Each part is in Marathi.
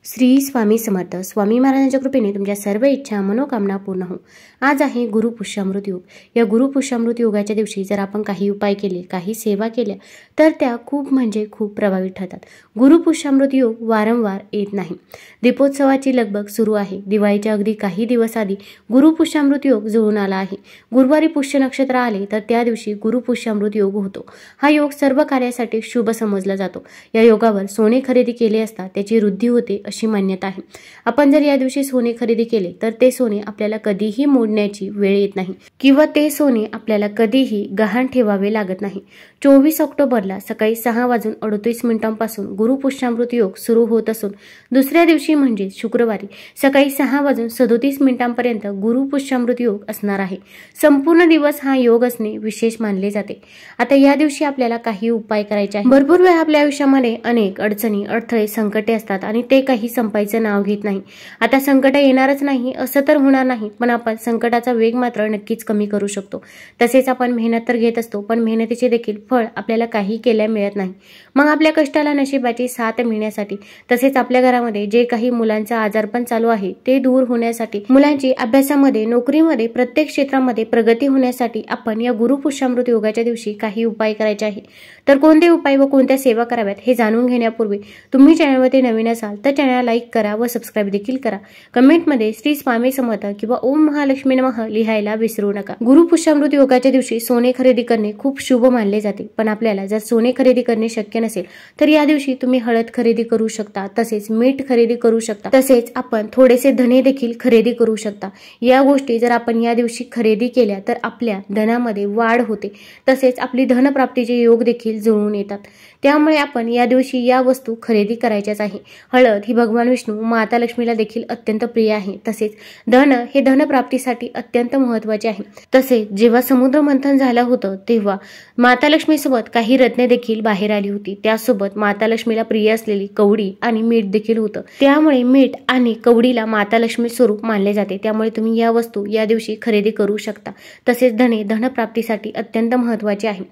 श्री स्वामी समर्थ. स्वामी महाराजांच्या कृपेने तुमच्या सर्व इच्छा मनोकामना पूर्ण हो. आज आहे गुरुपुष्यामृत योग. या गुरुपुष्यामृत योगाच्या दिवशी जर आपण काही उपाय केले, काही सेवा केल्या तर त्या खूप म्हणजे खूप प्रभावी ठरतात. गुरुपुष्यामृत योग वारंवार येत नाही. दीपोत्सवाची लगबग सुरू आहे. दिवाळीच्या अगदी काही दिवस आधी गुरुपुष्यामृत योग जुळून आला आहे. गुरुवारी पुष्य नक्षत्र आले तर त्या दिवशी गुरुपुष्यामृत योग होतो. हा योग सर्व कार्यासाठी शुभ समजला जातो. या योगावर सोने खरेदी केले असता त्याची वृद्धी होते अशी मान्यता आहे. आपण जर या दिवशी सोने खरेदी केले तर ते सोने आपल्याला कधीही मोडण्याची वेळ येत नाही किंवा ते सोने आपल्याला कधीही गहाण ठेवावे लागत नाही. 24 ऑक्टोबरला सकाळी 6:38 पासून गुरुपुष्यामृत योग सुरू होत असून दुसऱ्या दिवशी म्हणजे शुक्रवारी सकाळी 6:37 पर्यंत गुरुपुष्यामृत योग असणार आहे. संपूर्ण दिवस हा योग असणे विशेष मानले जाते. आता या दिवशी आपल्याला काही उपाय करायचे आहे. भरपूर वेळा आपल्या आयुष्यामध्ये अनेक अडचणी, अडथळे, संकटे असतात आणि ते काही संपायचं नाव घेत नाही. आता संकट येणारच नाही असं तर होणार नाही, पण आपण संकटाचा वेग मात्र नक्कीच कमी करू शकतो. तसेच आपण मेहनत तर घेत असतो, पण मेहनतीचे देखील फळ आपल्याला काही केल्या मिळत नाही. मग आपल्या कष्टाला नशिबाची साथ मिळण्यासाठी, तसेच आपल्या घरामध्ये जे काही मुलांचा आजारपण चालू आहे ते दूर होण्यासाठी, मुलांची अभ्यासामध्ये, नोकरीमध्ये, प्रत्येक क्षेत्रामध्ये प्रगती होण्यासाठी आपण या गुरुपुष्यामृत योगाच्या दिवशी काही उपाय करायचे आहे. तर कोणते उपाय व कोणत्या सेवा कराव्यात हे जाणून घेण्यापूर्वी तुम्ही चॅनलवरती नवीन असाल तर चॅनलला लाईक करा व सबस्क्राईब देखील करा. कमेंटमध्ये श्री स्वामी समर्थ किंवा ओम महालक्ष्मी नमः लिहायला विसरू नका. गुरुपुष्यामृत योगाच्या दिवशी सोने खरेदी करणे खूप शुभ मानले जाते, पण आपल्याला जर सोने खरेदी करणे शक्य नसेल तर या दिवशी तुम्ही हळद खरेदी करू शकता, तसेच मीठ खरेदी करू शकता, तसेच आपण थोडेसे धने देखील खरेदी करू शकता. या गोष्टी जर आपण या दिवशी खरेदी केल्या तर आपल्या धनामध्ये वाढ होते, तसेच आपली धनप्राप्तीचे योग देखील जुळून येतात. त्यामुळे आपण या दिवशी या वस्तू खरेदी करायच्याच आहे. हळद ही भगवान विष्णू माता लक्ष्मीला देखील अत्यंत प्रिय आहे. तसेच धन हे धनप्राप्तीसाठी अत्यंत महत्त्वाचे आहे. तसेच जेव्हा समुद्र मंथन झालं होतं तेव्हा माता लक्ष्मी सोबत काही रत्ने देखील बाहेर आली होती. त्यासोबत माता लक्ष्मीला प्रिय असलेली कवडी आणि मीठ देखील होतं. त्यामुळे मीठ आणि कवडीला माता लक्ष्मी स्वरूप मानले जाते. त्यामुळे तुम्ही या वस्तू या दिवशी खरेदी करू शकता. तसेच धने धनप्राप्तीसाठी अत्यंत महत्त्वाचे आहे.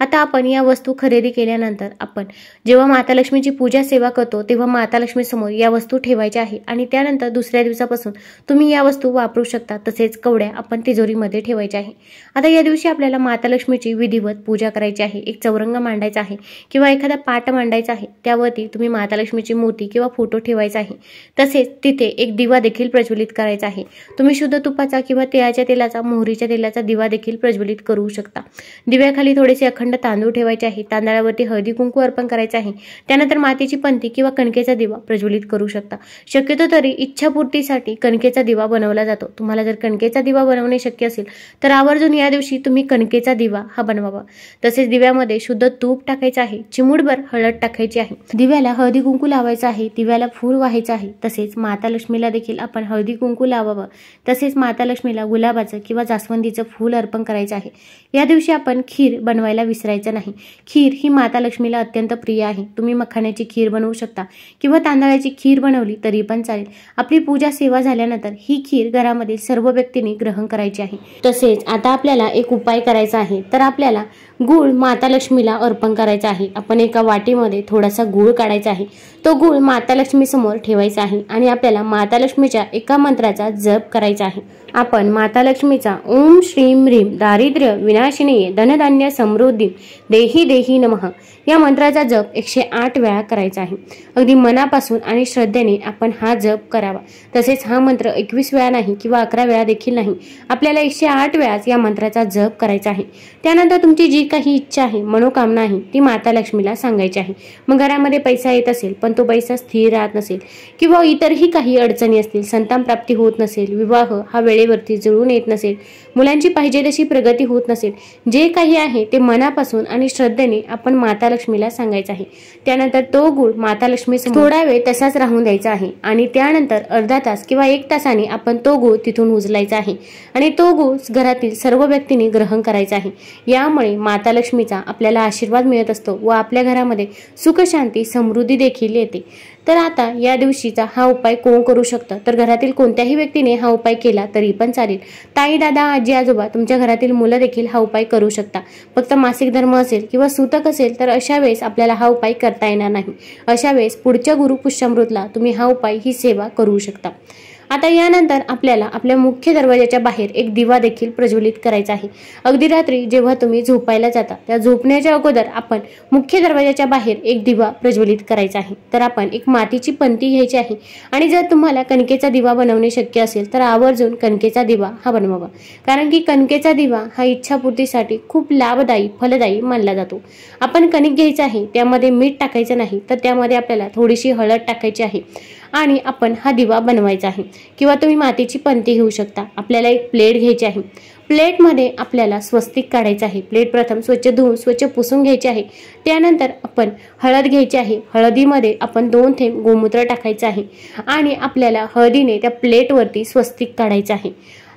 आता आपण या वस्तू खरेदी केल्यानंतर आपण जेव्हा माता लक्ष्मीची पूजा सेवा करतो तेव्हा माता लक्ष्मी समोर या वस्तू ठेवायच्या आहे आणि त्यानंतर दुसऱ्या दिवसापासून तुम्ही या वस्तू वापरू शकता. तसेच कवड्या आपण तिजोरीमध्ये ठेवायच्या आहे. आता या दिवशी आपल्याला माता लक्ष्मीची विधिवत पूजा करायची आहे. एक चौरंग मांडायचा आहे किंवा एखादा पाट मांडायचा आहे. त्यावरती तुम्ही माता लक्ष्मीची मूर्ती किंवा फोटो ठेवायचा आहे. तसेच तिथे एक दिवा देखील प्रज्वलित करायचा आहे. तुम्ही शुद्ध तुपाचा किंवा तिळाच्या तेलाचा, मोहरीच्या तेलाचा दिवा देखील प्रज्वलित करू शकता. दिव्याखाली थोडेसे अखंड तांदूळ ठेवायचे आहे. तांदळावरती हळदी कुंकू अर्पण करायचे आहे. त्यानंतर मातीची पंती किंवा कणकेचा दिवा प्रज्वलित करू शकता. शक्यतो तरी इच्छापूर्तीसाठी कणकेचा दिवा बनवला जातो. तुम्हाला जर कणकेचा दिवा बनवणे शक्य असेल तर आवर्जून या दिवशी तुम्ही कणकेचा दिवा हा बनवावा. तसेच दिव्यामध्ये शुद्ध तूप टाकायचं आहे. चिमूटभर हळद टाकायची आहे. दिव्याला हळदी कुंकू लावायचं आहे. दिव्याला फूल व्हायचं आहे. तसेच माता लक्ष्मीला देखील आपण हळदी कुंकू लावावं. तसेच माता लक्ष्मीला गुलाबाचं किंवा जास्वंदीचं फूल अर्पण करायचं आहे. या दिवशी आपण खीर बनवायला विसरायचं नाही. खीर ही माता लक्ष्मीला अत्यंत प्रिय आहे. तुम्ही मखाण्याची खीर बनवू शकता किंवा तांदळाची खीर बनवली तरी पण चालेल. आपली पूजा सेवा झाल्यानंतर ही खीर घरामधील सर्व व्यक्तींनी ग्रहण करायची आहे. तसेच आता आपल्याला एक उपाय करायचा आहे. तर आपल्याला गूळ माता लक्ष्मीला अर्पण करायचा आहे. आपण एका वाटीमध्ये थोडासा गूळ काढायचा आहे. तो गूळ माता लक्ष्मी समोर ठेवायचा आहे आणि आपल्याला माता लक्ष्मीच्या एका मंत्राचा जप करायचा आहे. आपण माता लक्ष्मीचा ओम श्रीम ह्रीम दारिद्र्य विनाशिनी धनधान्य समृद्धी देही देही नमः या मंत्राचा जप 108 वेळा करायचा आहे. अगदी मनापासून आणि श्रद्धेने आपण हा जप करावा. तसेच हा मंत्र 21 वेळा नाही किंवा 11 वेळा देखील नाही, आपल्याला 108 वेळाच या मंत्राचा जप करायचा आहे. त्यानंतर तुमची जी काही इच्छा आहे, मनोकामना आहे ती माता लक्ष्मीला सांगायची आहे. मग घरामध्ये पैसा येत असेल पण तो पैसा स्थिर राहत नसेल किंवा इतरही काही अडचणी असतील, संतान प्राप्ती होत नसेल, विवाह हा वेळेवरती जुळून येत नसेल, मुलांची पाहिजे तशी प्रगती होत नसेल, जे काही आहे ते मनापासून आणि श्रद्धेने आपण माता लक्ष्मीला सांगायचं आहे. त्यानंतर तो गुळ माता लक्ष्मी थोडा वेळ तसाच राहून द्यायचा आहे आणि त्यानंतर अर्धा तास किंवा 1 तासाने आपण तो गुळ तिथून उचलायचा आहे आणि तो गुळ घरातील सर्व व्यक्तींनी ग्रहण करायचा आहे. यामुळे माता लक्ष्मी लक्ष्मीचा आपल्याला आशीर्वाद मिळत असतो व आपल्या घरामध्ये सुख शांती समृद्धी देखील येते। तर आता या दिवशीचा हा उपाय कोण करू शकतं, तर घरातील कोणत्याही व्यक्तीने हा उपाय केला तरी पण चालेल। ताई, दादा, आजी, आजोबा, तुमच्या घरातील मुलं देखील हा उपाय करू शकता। फक्त मासिक धर्म असेल किंवा सूतक असेल तर अशा वेळेस आपल्याला हा उपाय करता येणार नाही। अशा वेळेस पुढच्या गुरुपुष्यामृतला तुम्ही हा उपाय ही सेवा करू शकता। आता यानंतर आपल्याला आपल्या मुख्य दरवाजाच्या बाहेर एक दिवा देखील प्रज्वलित करायचा आहे। अगदी रात्री जेव्हा तुम्ही झोपायला जाता त्या झोपण्याच्या अगोदर आपण मुख्य दरवाजाच्या बाहेर एक दिवा प्रज्वलित करायचा आहे। तर आपण एक मातीची पंती घ्यायची आहे आणि जर तुम्हाला कणकेचा दिवा बनवणे शक्य असेल तर आवर्जून कणकेचा दिवा हा बनवावा, कारण की कणकेचा दिवा हा इच्छापूर्तीसाठी खूप लाभदायी फलदायी मानला जातो। आपण कणिक घ्यायचं आहे, त्यामध्ये मीठ टाकायचं नाही तर त्यामध्ये आपल्याला थोडीशी हळद टाकायची आहे आणि आपण हा दिवा बनवायचा आहे। किंवा तुम्ही मातीची पंती घेऊ शकता। आपल्याला एक प्लेट घ्यायची आहे, प्लेटमध्ये आपल्याला स्वस्तिक काढायचं आहे। प्लेट प्रथम स्वच्छ धुवून स्वच्छ पुसून घ्यायची आहे। त्यानंतर आपण हळद घ्यायची आहे, हळदीमध्ये आपण 2 थेंब गोमूत्र टाकायचं आहे आणि आपल्याला हळदीने त्या प्लेटवरती स्वस्तिक काढायचं आहे।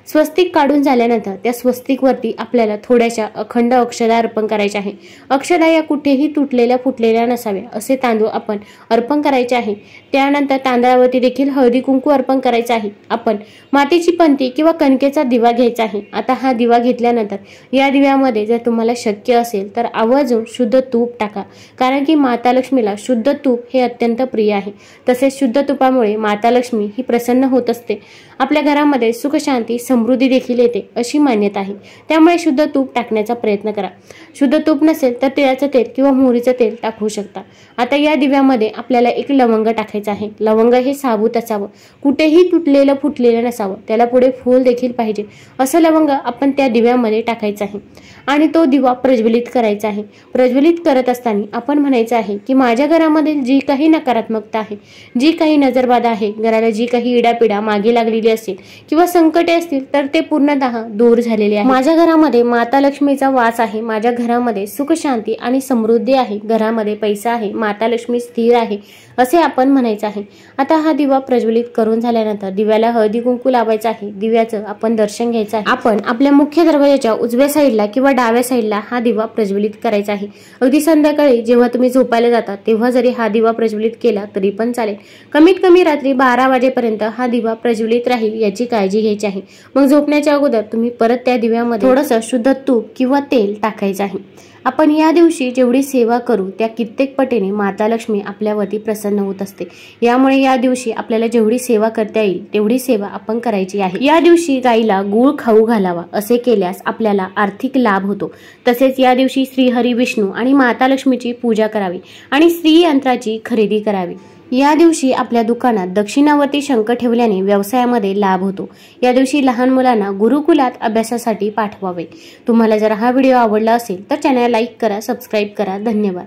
स्वस्तिक काढून झाल्यानंतर त्या स्वस्तिकवरती आपल्याला थोड्याशा अखंड अक्षदा अर्पण करायच्या आहे। अक्षदा या कुठेही तुटलेल्या फुटलेल्या नसाव्या असे तांदूळ आपण अर्पण करायचे आहे। त्यानंतर तांदळावरती देखील हळदी कुंकू अर्पण करायचं आहे। आपण मातीची पंती किंवा कणकेचा दिवा घ्यायचा आहे। आता हा दिवा घेतल्यानंतर या दिव्यामध्ये जर तुम्हाला शक्य असेल तर आवर्जून शुद्ध तूप टाका, कारण की माता लक्ष्मीला शुद्ध तूप हे अत्यंत प्रिय आहे। तसेच शुद्ध तुपामुळे माता लक्ष्मी ही प्रसन्न होत असते। आपल्या घरामध्ये सुख शांती समृद्धी देखील येते अशी मान्यता आहे। त्यामुळे शुद्ध तूप टाकण्याचा प्रयत्न करा। शुद्ध तूप नसेल तर तिळाचं तेल किंवा मोहरीचं तेल टाकू शकता। आता या दिव्यामध्ये आपल्याला एक लवंग टाकायचं आहे। लवंग हे साबूत असावं, कुठेही तुटलेलं फुटलेलं नसावं, त्याला पुढे फूल देखील पाहिजे असं लवंग आपण त्या दिव्यामध्ये टाकायचं आहे आणि तो दिवा प्रज्वलित करायचा आहे। प्रज्वलित करत असताना आपण म्हणायचं आहे की माझ्या घरामध्ये जी काही नकारात्मकता आहे, जी काही नजरबाधा आहे, घराला जी काही इडापिडा मागे लागलेली असेल किंवा संकटे असतील तर ते पूर्णतः दूर झालेले आहे। माझ्या घरामध्ये माता लक्ष्मीचा वास आहे, माझ्या घरामध्ये सुख शांती आणि समृद्धी आहे, घरामध्ये पैसा आहे, माता लक्ष्मी स्थिर आहे असे आपण म्हणायचं आहे। आता हा दिवा प्रज्वलित करून झाल्यानंतर दिव्याला हळदी कुंकू लावायचं आहे। दिव्याचं आपण दर्शन घ्यायचं आहे। आपण आपल्या मुख्य दरवाजाच्या उजव्या साईडला किंवा डाव्या साईडला हा दिवा प्रज्वलित करायचा आहे। अगदी संध्याकाळी जेव्हा तुम्ही झोपायला जाता तेव्हा जरी हा दिवा प्रज्वलित केला तरी पण चालेल। कमीत कमी रात्री 12 वाजेपर्यंत हा दिवा प्रज्वलित राहील याची काळजी घ्यायची आहे। मग झोपण्याच्या अगोदर तुम्ही परत त्या दिव्यामध्ये थोडंसं शुद्ध तूप किंवा तेल टाकायचं आहे। आपण या दिवशी जेवढी सेवा करू त्या कित्येक पटीने माता लक्ष्मी आपल्यावरती प्रसन्न होत असते। यामुळे या दिवशी आपल्याला जेवढी सेवा करता येईल तेवढी सेवा आपण करायची आहे। या दिवशी गाईला गूळ खाऊ घालावा, असे केल्यास आपल्याला आर्थिक लाभ होतो। तसेच या दिवशी श्री हरी विष्णू आणि माता लक्ष्मीची पूजा करावी आणि श्री यंत्राची खरेदी करावी। या दिवशी आपल्या दुकानात दक्षिणावर्ती शंख ठेवल्याने व्यवसायामध्ये लाभ होतो। या दिवशी लहान मुलांना गुरुकुलात अभ्यासासाठी पाठवावे। तुम्हाला जर हा व्हिडिओ आवडला असेल तर चॅनल लाईक करा, सबस्क्राईब करा। धन्यवाद।